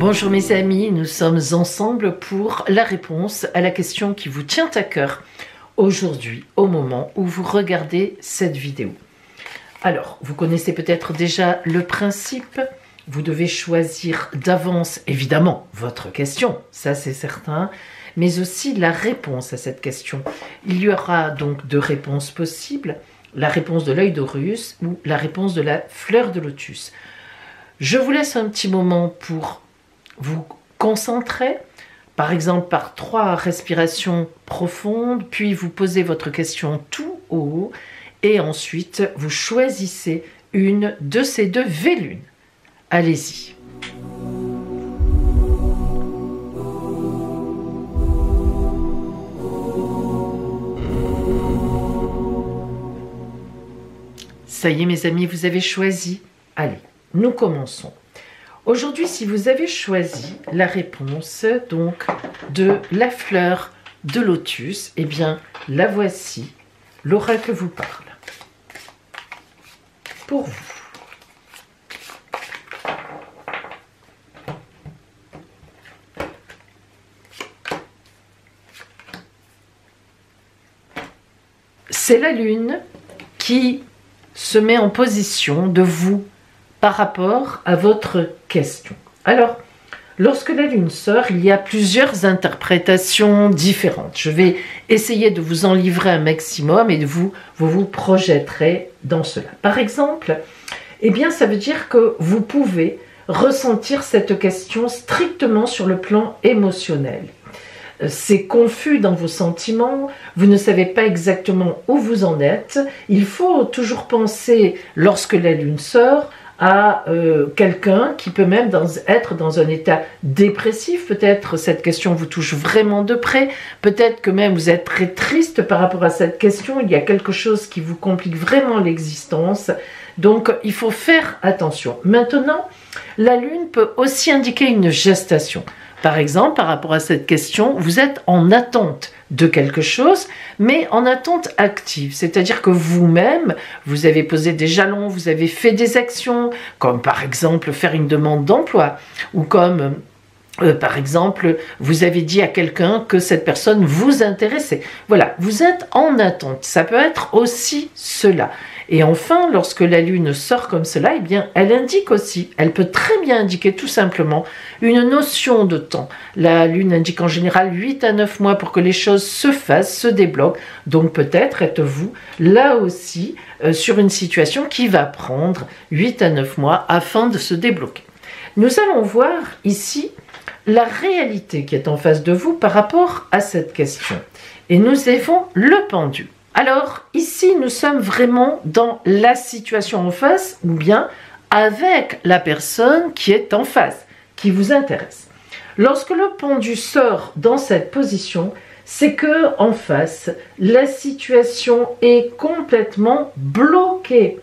Bonjour mes amis, nous sommes ensemble pour la réponse à la question qui vous tient à cœur aujourd'hui, au moment où vous regardez cette vidéo. Alors, vous connaissez peut-être déjà le principe, vous devez choisir d'avance, évidemment, votre question, ça c'est certain, mais aussi la réponse à cette question. Il y aura donc deux réponses possibles, la réponse de l'œil d'Horus ou la réponse de la fleur de lotus. Je vous laisse un petit moment pour vous concentrer, par exemple par 3 respirations profondes, puis vous posez votre question tout haut et ensuite vous choisissez une de ces 2 vélunes. Allez-y. Ça y est mes amis, vous avez choisi. Allez, nous commençons. Aujourd'hui, si vous avez choisi la réponse donc de la fleur de lotus, eh bien, la voici, l'oracle vous parle. Pour vous. C'est la lune qui se met en position de vous par rapport à votre question. Alors, lorsque la lune sort, il y a plusieurs interprétations différentes. Je vais essayer de vous en livrer un maximum et vous vous projetterez dans cela. Par exemple, eh bien, ça veut dire que vous pouvez ressentir cette question strictement sur le plan émotionnel. C'est confus dans vos sentiments, vous ne savez pas exactement où vous en êtes. Il faut toujours penser, lorsque la lune sort, à quelqu'un qui peut même être dans un état dépressif. Peut-être cette question vous touche vraiment de près, peut-être que même vous êtes très triste par rapport à cette question, il y a quelque chose qui vous complique vraiment l'existence, donc il faut faire attention. Maintenant, la lune peut aussi indiquer une gestation. Par exemple, par rapport à cette question, vous êtes en attente de quelque chose, mais en attente active. C'est-à-dire que vous-même, vous avez posé des jalons, vous avez fait des actions, comme par exemple faire une demande d'emploi, ou comme par exemple, vous avez dit à quelqu'un que cette personne vous intéressait. Voilà, vous êtes en attente. Ça peut être aussi cela. Et enfin, lorsque la lune sort comme cela, eh bien, elle indique aussi, elle peut très bien indiquer tout simplement une notion de temps. La lune indique en général 8 à 9 mois pour que les choses se fassent, se débloquent. Donc peut-être êtes-vous là aussi sur une situation qui va prendre 8 à 9 mois afin de se débloquer. Nous allons voir ici la réalité qui est en face de vous par rapport à cette question. Et nous avons le pendule. Alors, ici, nous sommes vraiment dans la situation en face ou bien avec la personne qui est en face, qui vous intéresse. Lorsque le pendu sort dans cette position, c'est que en face, la situation est complètement bloquée.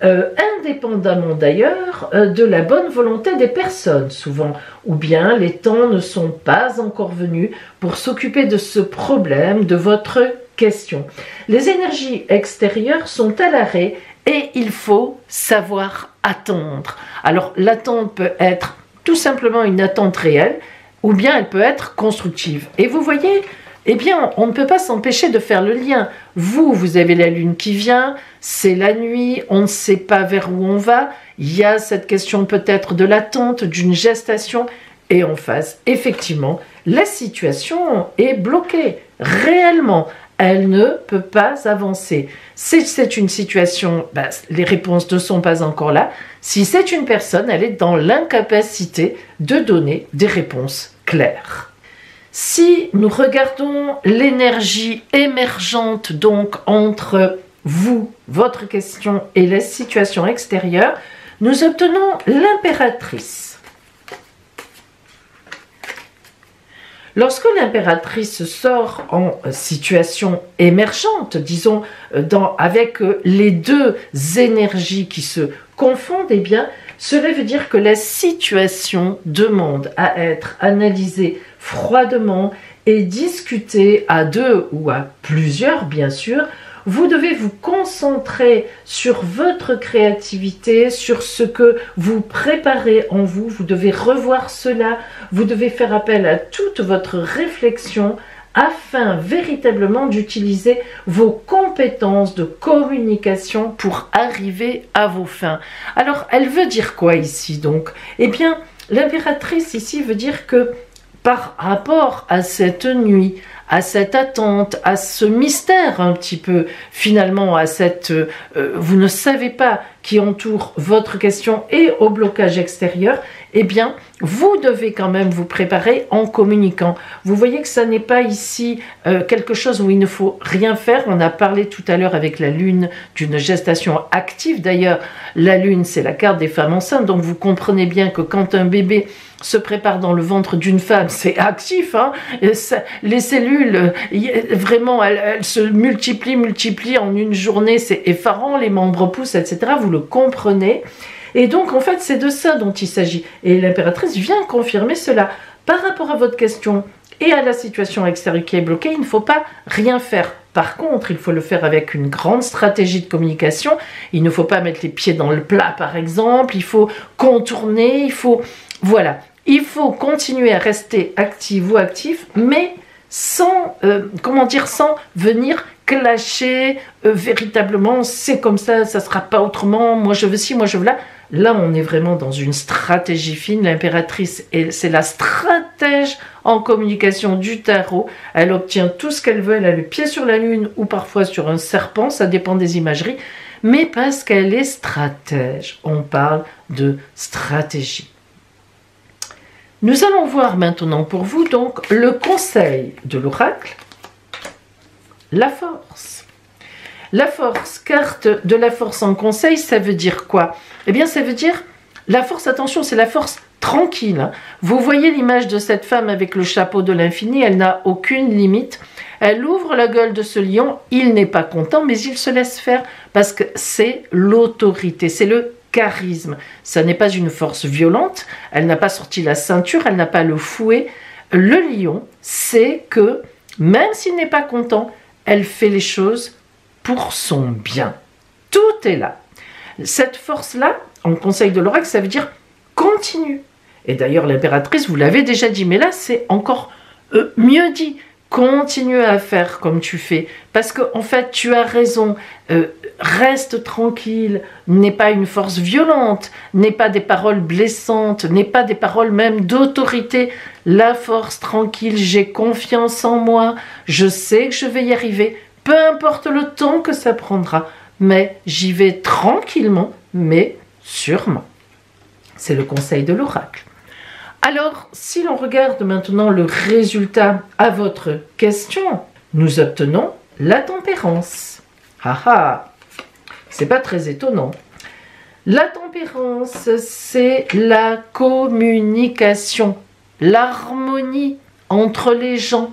Indépendamment d'ailleurs de la bonne volonté des personnes souvent, ou bien les temps ne sont pas encore venus pour s'occuper de ce problème, de votre question. Les énergies extérieures sont à l'arrêt et il faut savoir attendre. Alors l'attente peut être tout simplement une attente réelle ou bien elle peut être constructive. Et vous voyez, eh bien, on ne peut pas s'empêcher de faire le lien. Vous avez la lune qui vient, c'est la nuit, on ne sait pas vers où on va. Il y a cette question peut-être de l'attente, d'une gestation. Et en face, effectivement, la situation est bloquée. Réellement, elle ne peut pas avancer. Si c'est une situation, les réponses ne sont pas encore là. Si c'est une personne, elle est dans l'incapacité de donner des réponses claires. Si nous regardons l'énergie émergente donc entre vous, votre question et la situation extérieure, nous obtenons l'impératrice. Lorsque l'impératrice sort en situation émergente, disons avec les 2 énergies qui se confondent, eh bien, cela veut dire que la situation demande à être analysée froidement et discutée à 2 ou à plusieurs, bien sûr, vous devez vous concentrer sur votre créativité, sur ce que vous préparez en vous. Vous devez revoir cela. Vous devez faire appel à toute votre réflexion afin véritablement d'utiliser vos compétences de communication pour arriver à vos fins. Alors, elle veut dire quoi ici donc? Eh bien, l'impératrice ici veut dire que par rapport à cette nuit, à cette attente, à ce mystère un petit peu, finalement, à cette... vous ne savez pas qui entoure votre question et au blocage extérieur, eh bien, vous devez quand même vous préparer en communiquant. Vous voyez que ça n'est pas ici quelque chose où il ne faut rien faire. On a parlé tout à l'heure avec la lune d'une gestation active. D'ailleurs, la lune, c'est la carte des femmes enceintes. Donc, vous comprenez bien que quand un bébé se prépare dans le ventre d'une femme, c'est actif, hein. Les cellules, vraiment, elles se multiplient en une journée, c'est effarant, les membres poussent, etc. Vous le comprenez. Et donc, en fait, c'est de ça dont il s'agit. Et l'impératrice vient confirmer cela. Par rapport à votre question et à la situation extérieure qui est bloquée, il ne faut pas rien faire. Par contre, il faut le faire avec une grande stratégie de communication. Il ne faut pas mettre les pieds dans le plat, par exemple. Il faut contourner, il faut... Voilà. Il faut continuer à rester active ou actif, mais sans, comment dire, sans venir clasher véritablement, c'est comme ça ne sera pas autrement, moi je veux ci, moi je veux là. Là, on est vraiment dans une stratégie fine. L'impératrice, c'est la stratège en communication du tarot. Elle obtient tout ce qu'elle veut, elle a le pied sur la lune ou parfois sur un serpent, ça dépend des imageries, mais parce qu'elle est stratège. On parle de stratégie. Nous allons voir maintenant pour vous donc le conseil de l'oracle, la force. La force, carte de la force en conseil, ça veut dire quoi? Eh bien, ça veut dire, la force, attention, c'est la force tranquille. Hein. Vous voyez l'image de cette femme avec le chapeau de l'infini, elle n'a aucune limite. Elle ouvre la gueule de ce lion, il n'est pas content, mais il se laisse faire parce que c'est l'autorité, c'est le charisme. Ça n'est pas une force violente, elle n'a pas sorti la ceinture, elle n'a pas le fouet. Le lion, c'est que même s'il n'est pas content, elle fait les choses pour son bien. Tout est là. Cette force-là, en conseil de l'oracle, ça veut dire continue. Et d'ailleurs, l'impératrice, vous l'avez déjà dit, mais là, c'est encore mieux dit. Continue à faire comme tu fais, parce que en fait tu as raison, reste tranquille, n'est pas une force violente, n'est pas des paroles blessantes, n'est pas des paroles même d'autorité. La force tranquille, j'ai confiance en moi, je sais que je vais y arriver, peu importe le temps que ça prendra, mais j'y vais tranquillement, mais sûrement. C'est le conseil de l'oracle. Alors, si l'on regarde maintenant le résultat à votre question, nous obtenons la tempérance. Ah ah, c'est pas très étonnant. La tempérance, c'est la communication, l'harmonie entre les gens.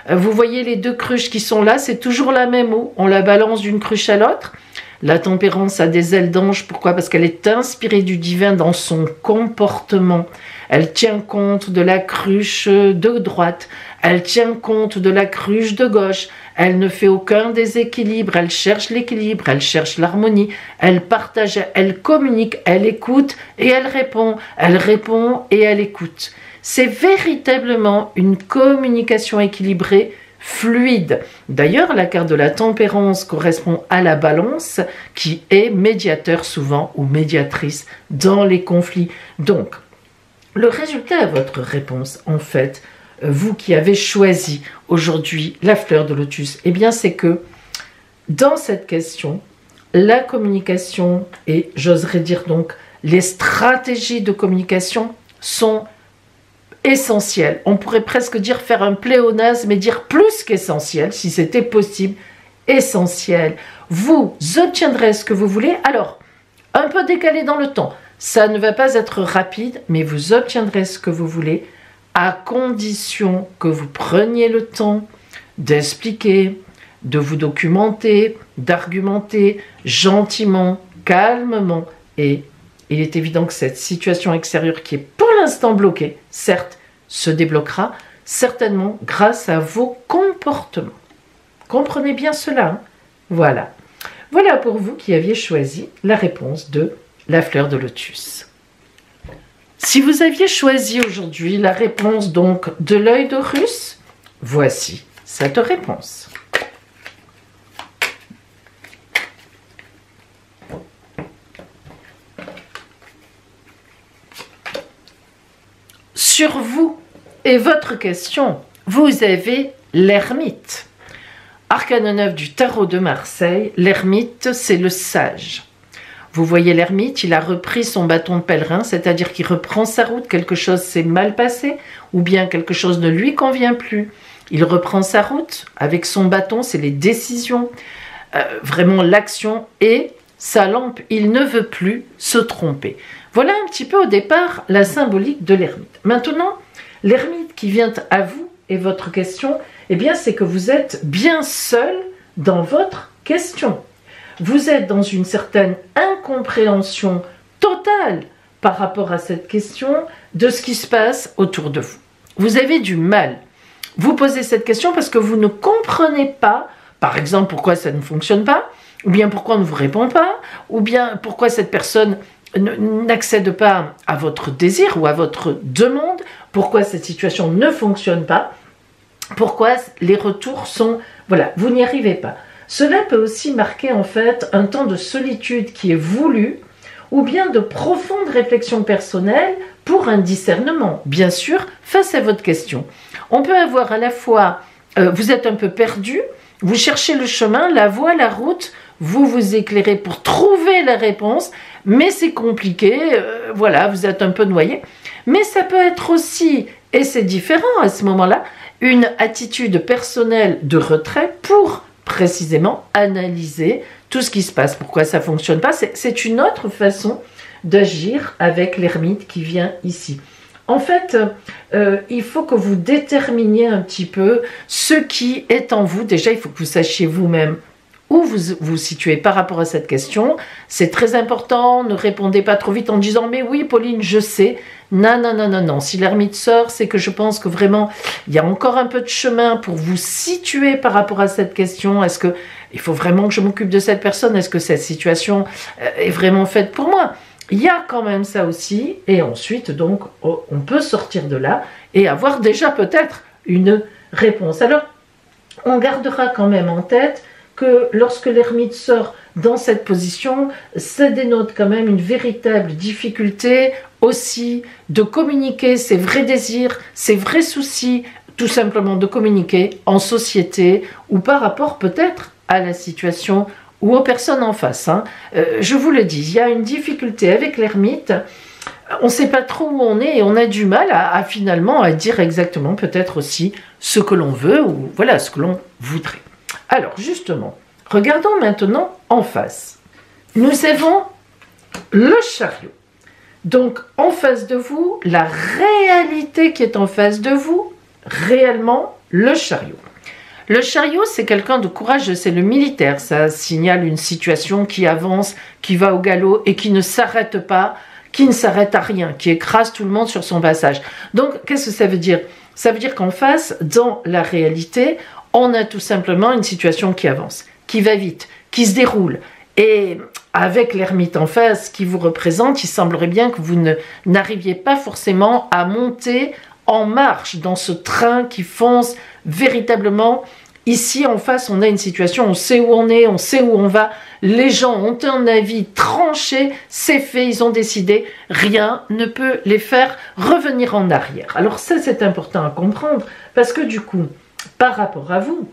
Vous voyez les deux cruches qui sont là, c'est toujours la même eau, on la balance d'une cruche à l'autre. La tempérance a des ailes d'ange, pourquoi? Parce qu'elle est inspirée du divin dans son comportement. Elle tient compte de la cruche de droite, elle tient compte de la cruche de gauche, elle ne fait aucun déséquilibre, elle cherche l'équilibre, elle cherche l'harmonie, elle partage, elle communique, elle écoute et elle répond et elle écoute. C'est véritablement une communication équilibrée, fluide. D'ailleurs, la carte de la tempérance correspond à la balance qui est médiateur souvent ou médiatrice dans les conflits. Donc, le résultat à votre réponse, en fait, vous qui avez choisi aujourd'hui la fleur de lotus, eh bien c'est que dans cette question, la communication et j'oserais dire donc les stratégies de communication sont essentielles. On pourrait presque dire faire un pléonasme mais dire plus qu'essentiel si c'était possible, essentiel. Vous obtiendrez ce que vous voulez, alors un peu décalé dans le temps. Ça ne va pas être rapide, mais vous obtiendrez ce que vous voulez à condition que vous preniez le temps d'expliquer, de vous documenter, d'argumenter gentiment, calmement. Et il est évident que cette situation extérieure qui est pour l'instant bloquée, certes, se débloquera certainement grâce à vos comportements. Comprenez bien cela, hein? Voilà. Voilà pour vous qui aviez choisi la réponse de la fleur de lotus. Si vous aviez choisi aujourd'hui la réponse donc de l'œil d'Horus, voici cette réponse. Sur vous et votre question, vous avez l'ermite. Arcane 9 du tarot de Marseille, l'ermite, c'est le sage. Vous voyez l'ermite, il a repris son bâton de pèlerin, c'est-à-dire qu'il reprend sa route, quelque chose s'est mal passé, ou bien quelque chose ne lui convient plus. Il reprend sa route avec son bâton, c'est les décisions, vraiment l'action et sa lampe. Il ne veut plus se tromper. Voilà un petit peu au départ la symbolique de l'ermite. Maintenant, l'ermite qui vient à vous et votre question, eh bien c'est que vous êtes bien seul dans votre question. Vous êtes dans une certaine incompréhension totale par rapport à cette question de ce qui se passe autour de vous. Vous avez du mal. Vous posez cette question parce que vous ne comprenez pas, par exemple, pourquoi ça ne fonctionne pas, ou bien pourquoi on ne vous répond pas, ou bien pourquoi cette personne n'accède pas à votre désir ou à votre demande, pourquoi cette situation ne fonctionne pas, pourquoi les retours sont... Voilà, vous n'y arrivez pas. Cela peut aussi marquer en fait un temps de solitude qui est voulu ou bien de profonde réflexion personnelle pour un discernement, bien sûr, face à votre question. On peut avoir à la fois, vous êtes un peu perdu, vous cherchez le chemin, la voie, la route, vous vous éclairez pour trouver la réponse, mais c'est compliqué, voilà, vous êtes un peu noyé. Mais ça peut être aussi, et c'est différent à ce moment-là, une attitude personnelle de retrait pour précisément analyser tout ce qui se passe, pourquoi ça ne fonctionne pas. C'est une autre façon d'agir avec l'ermite qui vient ici. En fait, il faut que vous déterminiez un petit peu ce qui est en vous. Déjà, il faut que vous sachiez vous-même où vous vous situez par rapport à cette question. C'est très important, ne répondez pas trop vite en disant « mais oui Pauline, je sais ». Non, non, non, non, non. Si l'ermite sort, c'est que je pense que vraiment, il y a encore un peu de chemin pour vous situer par rapport à cette question. Est-ce que il faut vraiment que je m'occupe de cette personne? Est-ce que cette situation est vraiment faite pour moi? Il y a quand même ça aussi. Et ensuite, donc, on peut sortir de là et avoir déjà peut-être une réponse. Alors, on gardera quand même en tête que lorsque l'ermite sort dans cette position, ça dénote quand même une véritable difficulté aussi de communiquer ses vrais désirs, ses vrais soucis, tout simplement de communiquer en société ou par rapport peut-être à la situation ou aux personnes en face. Je vous le dis, il y a une difficulté avec l'ermite, on ne sait pas trop où on est et on a du mal à finalement à dire exactement peut-être aussi ce que l'on veut ou voilà ce que l'on voudrait. Alors justement, regardons maintenant en face. Nous avons le chariot. Donc en face de vous, la réalité qui est en face de vous, réellement le chariot. Le chariot, c'est quelqu'un de courageux, c'est le militaire. Ça signale une situation qui avance, qui va au galop et qui ne s'arrête pas, qui ne s'arrête à rien, qui écrase tout le monde sur son passage. Donc qu'est-ce que ça veut dire? Ça veut dire qu'en face, dans la réalité, on a tout simplement une situation qui avance, qui va vite, qui se déroule. Et avec l'ermite en face qui vous représente, il semblerait bien que vous n'arriviez pas forcément à monter en marche dans ce train qui fonce véritablement. Ici, en face, on a une situation, on sait où on est, on sait où on va. Les gens ont un avis tranché, c'est fait, ils ont décidé. Rien ne peut les faire revenir en arrière. Alors ça, c'est important à comprendre parce que du coup, par rapport à vous,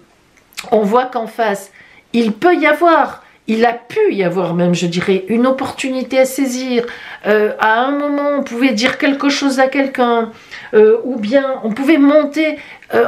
on voit qu'en face, il peut y avoir, il a pu y avoir même, je dirais, une opportunité à saisir. À un moment, on pouvait dire quelque chose à quelqu'un, ou bien on pouvait monter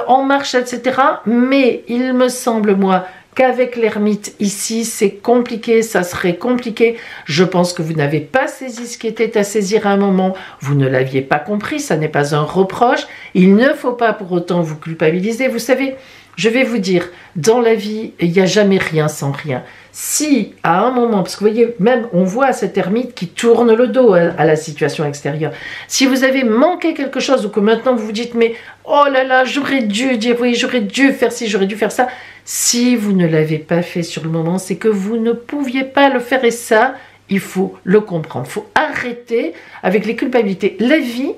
en marche, etc. Mais il me semble, moi, qu'avec l'ermite ici, c'est compliqué, ça serait compliqué. Je pense que vous n'avez pas saisi ce qui était à saisir à un moment, vous ne l'aviez pas compris, ça n'est pas un reproche. Il ne faut pas pour autant vous culpabiliser. Vous savez, je vais vous dire, dans la vie, il n'y a jamais rien sans rien. Si, à un moment, parce que vous voyez, même on voit cet ermite qui tourne le dos à la situation extérieure. Si vous avez manqué quelque chose ou que maintenant vous vous dites, mais oh là là, j'aurais dû dire oui, j'aurais dû faire ci, j'aurais dû faire ça. Si vous ne l'avez pas fait sur le moment, c'est que vous ne pouviez pas le faire et ça, il faut le comprendre. Il faut arrêter avec les culpabilités. La vie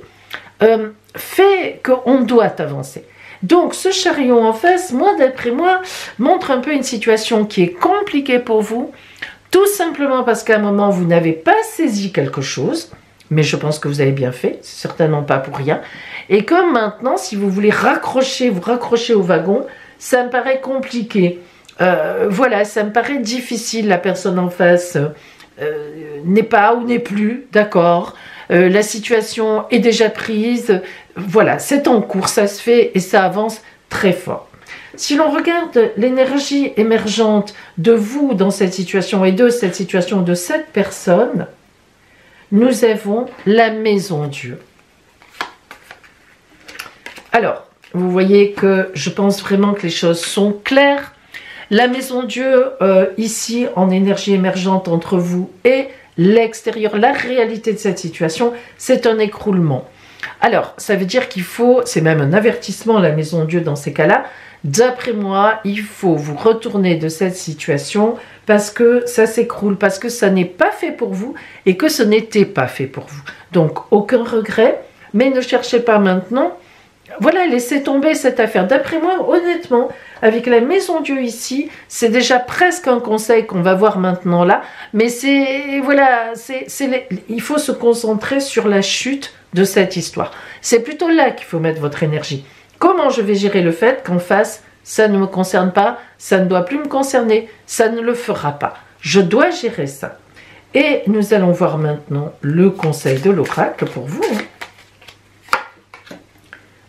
fait qu'on doit avancer. Donc ce chariot en face, moi d'après moi, montre un peu une situation qui est compliquée pour vous, tout simplement parce qu'à un moment vous n'avez pas saisi quelque chose, mais je pense que vous avez bien fait, c'est certainement pas pour rien, et que maintenant si vous voulez vous raccrocher au wagon, ça me paraît compliqué. Voilà, ça me paraît difficile, la personne en face n'est pas ou n'est plus, d'accord, la situation est déjà prise, voilà, c'est en cours, ça se fait et ça avance très fort. Si l'on regarde l'énergie émergente de vous dans cette situation et de cette situation de cette personne, nous avons la maison Dieu. Alors, vous voyez que je pense vraiment que les choses sont claires. La maison Dieu, ici, en énergie émergente entre vous et l'extérieur, la réalité de cette situation, c'est un écroulement. Alors, ça veut dire qu'il faut, c'est même un avertissement, la maison Dieu dans ces cas-là, d'après moi, il faut vous retourner de cette situation parce que ça s'écroule, parce que ça n'est pas fait pour vous et que ce n'était pas fait pour vous. Donc, aucun regret, mais ne cherchez pas maintenant. Voilà, laissez tomber cette affaire. D'après moi, honnêtement, avec la maison Dieu ici, c'est déjà presque un conseil qu'on va voir maintenant là, mais voilà, il faut se concentrer sur la chute de cette histoire. C'est plutôt là qu'il faut mettre votre énergie. Comment je vais gérer le fait qu'en face, ça ne me concerne pas, ça ne doit plus me concerner, ça ne le fera pas. Je dois gérer ça. Et nous allons voir maintenant le conseil de l'oracle pour vous.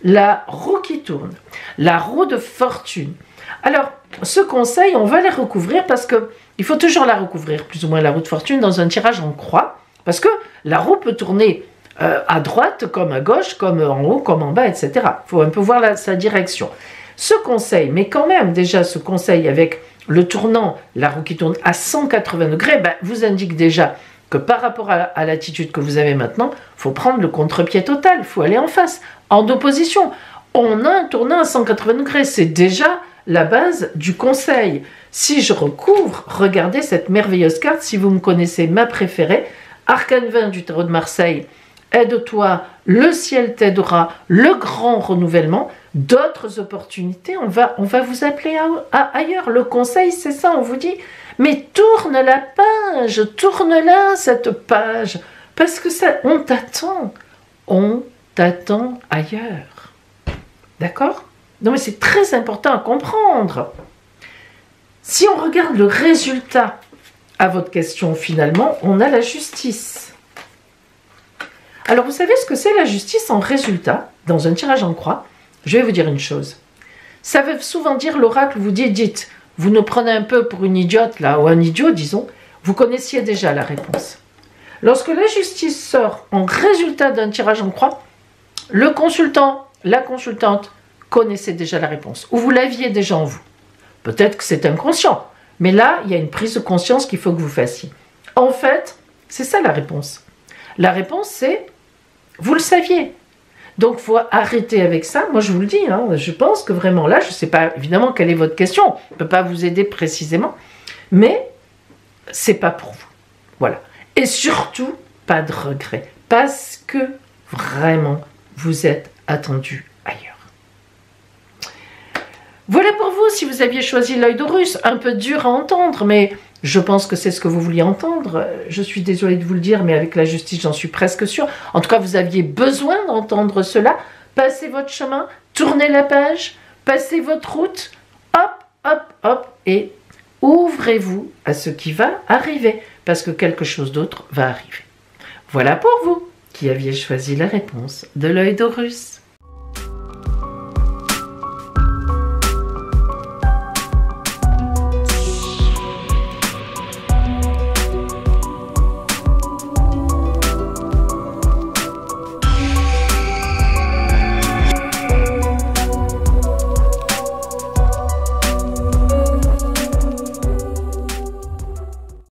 La roue qui tourne, la roue de fortune. Alors, ce conseil, on va la recouvrir parce que il faut toujours la recouvrir, plus ou moins la roue de fortune, dans un tirage en croix, parce que la roue peut tourner à droite, comme à gauche, comme en haut, comme en bas, etc. Il faut un peu voir sa direction. Ce conseil, mais quand même, déjà, ce conseil avec le tournant, la roue qui tourne à 180 degrés, ben, vous indique déjà que par rapport à l'attitude que vous avez maintenant, il faut prendre le contre-pied total, il faut aller en face, en opposition. On a un tournant à 180 degrés, c'est déjà la base du conseil. Si je recouvre, regardez cette merveilleuse carte, si vous me connaissez, ma préférée, Arcane 20 du tarot de Marseille, aide-toi, le ciel t'aidera, le grand renouvellement, d'autres opportunités, on va vous appeler ailleurs. Le conseil, c'est ça, on vous dit, mais tourne la page, tourne-la cette page, parce que ça, on t'attend ailleurs. D'accord? Non mais c'est très important à comprendre. Si on regarde le résultat à votre question, finalement, on a la justice. Alors, vous savez ce que c'est la justice en résultat, dans un tirage en croix? Je vais vous dire une chose. Ça veut souvent dire, l'oracle vous dit, dites, vous nous prenez un peu pour une idiote, là, ou un idiot, disons, vous connaissiez déjà la réponse. Lorsque la justice sort en résultat d'un tirage en croix, le consultant, la consultante, connaissait déjà la réponse, ou vous l'aviez déjà en vous. Peut-être que c'est inconscient, mais là, il y a une prise de conscience qu'il faut que vous fassiez. En fait, c'est ça la réponse. La réponse, c'est, vous le saviez. Donc, il faut arrêter avec ça. Moi, je vous le dis, hein, je pense que vraiment là, je ne sais pas évidemment quelle est votre question. Je ne peux pas vous aider précisément, mais c'est pas pour vous. Voilà. Et surtout, pas de regret, parce que vraiment, vous êtes attendu ailleurs. Voilà pour vous, si vous aviez choisi l'œil d'Horus, un peu dur à entendre, mais je pense que c'est ce que vous vouliez entendre. Je suis désolée de vous le dire, mais avec la justice, j'en suis presque sûre. En tout cas, vous aviez besoin d'entendre cela. Passez votre chemin, tournez la page, passez votre route, hop, hop, hop, et ouvrez-vous à ce qui va arriver, parce que quelque chose d'autre va arriver. Voilà pour vous, qui aviez choisi la réponse de l'œil d'Horus.